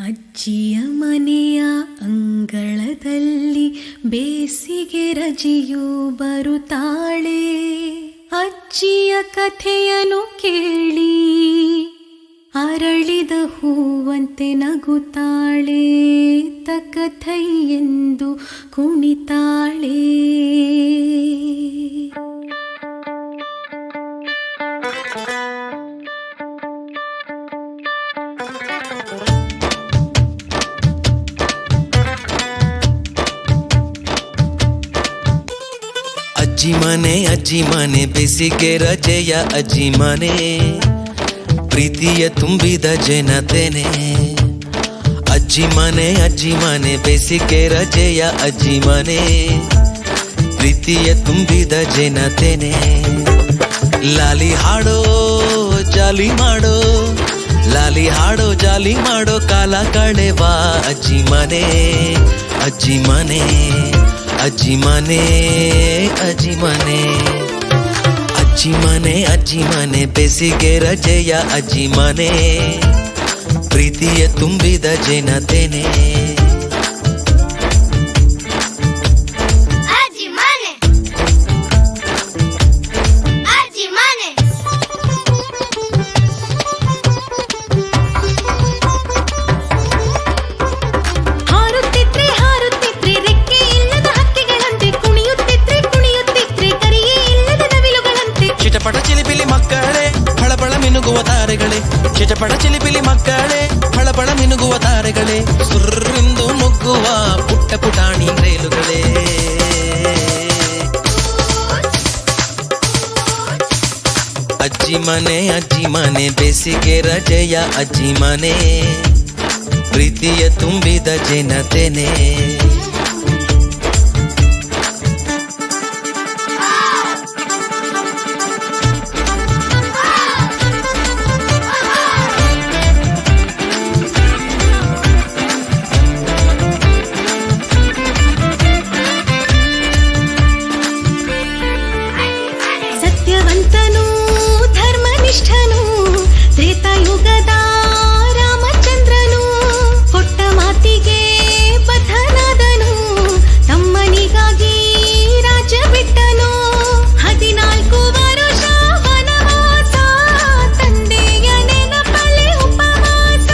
ಅಜ್ಜಿಯ ಮನೆಯ ಅಂಗಳದಲ್ಲಿ ಬೇಸಿಗೆ ರಜೆಯು ಬರುತ್ತಾಳೆ. ಅಜ್ಜಿಯ ಕಥೆಯನ್ನು ಕೇಳಿ ಅರಳಿದ ಹೂವಂತೆ ನಗುತ್ತಾಳೆ. ತಕಥೈ ಎಂದು ಕುಣಿತಾಳೆ. ಅಜ್ಜಿ ಮನೆ ಬೇಸಿಗೆ ರಜೆಯ ಅಜ್ಜಿ ಮನೆ, ಪ್ರೀತಿಯ ತುಂಬಿದ ಜನತೆನೆ. ಅಜ್ಜಿ ಮನೆ ಬೇಸಿಗೆ ರಜೆಯ ಅಜ್ಜಿ ಮನೆ, ಪ್ರೀತಿಯ ತುಂಬಿದ ಜನತೆನೆ. ಲಾಲಿ ಹಾಡೋ ಜಾಲಿ ಮಾಡೋ, ಲಾಲಿ ಹಾಡೋ ಜಾಲಿ ಮಾಡೋ, ಕಾಲ ಕಳೆವಾ ಅಜ್ಜಿ ಮನೆ. ಅಜ್ಜಿ ಮನೆ ಅಜ್ಜಿ ಮನೆ ಅಜ್ಜಿ ಮನೆ, ಅಜ್ಜಿ ಮನೆ ಬೇಸಿಗೆ ರಜೆಯ ಅಜ್ಜಿ ಮನೆ, ಪ್ರೀತಿಯ ತುಂಬಿದ ಜನತೆನೆ. ಚಿಟಪಟ ಚಿಲಿಪಿಲಿ ಮಕ್ಕಳೇ, ಫಳಫಳ ಮಿನುಗುವ ತಾರೆಗಳೇ, ಸುರ್ರಿಂದು ನುಗ್ಗುವ ಪುಟ್ಟ ಪುಟಾಣಿ ರೈಲುಗಳೇ. ಅಜ್ಜಿ ಮನೆ ಬೇಸಿಗೆ ರಜೆಯ ಅಜ್ಜಿ ಮನೆ, ಪ್ರೀತಿಯ ತುಂಬಿದ ಜನತೆನೆ. ಸತ್ಯವಂತನು ಧರ್ಮನಿಷ್ಠನು ತ್ರೇತಾಯುಗದ ರಾಮಚಂದ್ರನು, ಕೊಟ್ಟ ಮಾತಿಗೆ ಬದ್ಧನಾದನು, ತಮ್ಮನಿಗಾಗಿ ರಾಜ ಬಿಟ್ಟನು. 14 ವರುಷ ವನವಾಸ, ತಂದೆಯ ನೆನಪಲ್ಲಿ ಉಪವಾಸ.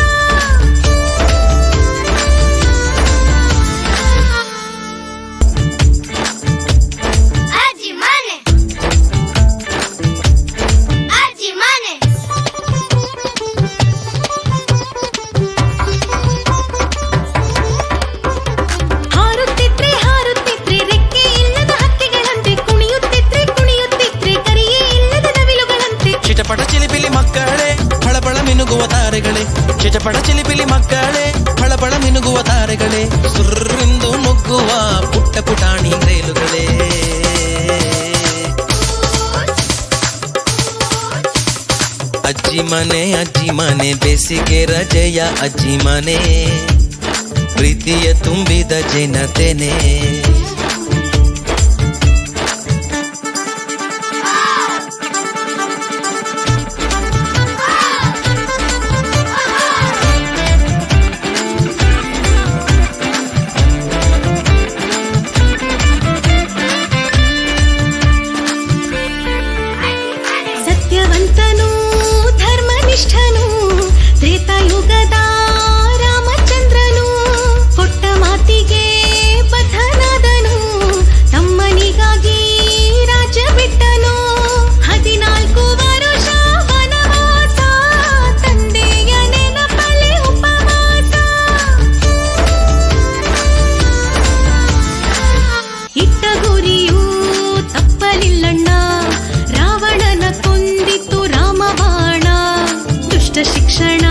ಚಿಟಪಟ ಚಿಲಿಪಿಲಿ ಮಕ್ಕಳೇ, ಫಳಫಳ ಮಿನುಗುವ ತಾರೆಗಳೇ, ಚಿಟಪಟ ಚಿಲಿಪಿಲಿ ಮಕ್ಕಳೇ, ಫಳಫಳ ಮಿನುಗುವ ತಾರೆಗಳೇ, ಸುರ್ರಿಂದು ನುಗ್ಗುವ ಪುಟ್ಟ ಪುಟಾಣಿ ರೈಲುಗಳೇ. ಅಜ್ಜಿ ಮನೆ ಬೇಸಿಗೆ ರಜೆಯ ಅಜ್ಜಿ ಮನೆ, ಪ್ರೀತಿಯ ತುಂಬಿದ ಜನತೆನೆ. ಸತ್ಯವಂತನು ಧರ್ಮನಿಷ್ಠನು ತ್ರೇತಾಯುಗದ ರಾಮಚಂದ್ರನು, ಕೊಟ್ಟ ಮಾತಿಗೆ ಬದ್ಧನಾದನು, ತಮ್ಮನಿಗಾಗಿ ರಾಜ ಬಿಟ್ಟನು. 14 ವರುಷ ವನವಾಸ, ತಂದೆಯ ನೆನಪಲ್ಲಿ ಉಪವಾಸ. ಇಟ್ಟ ಗುರಿಯೂ ತಪ್ಪಲಿಲ್ಲಣ್ಣ, ರಾವಣನ ಕೊಂದಿತು ರಾಮಬಾಣ. ದುಷ್ಟ ಶಿಕ್ಷಣ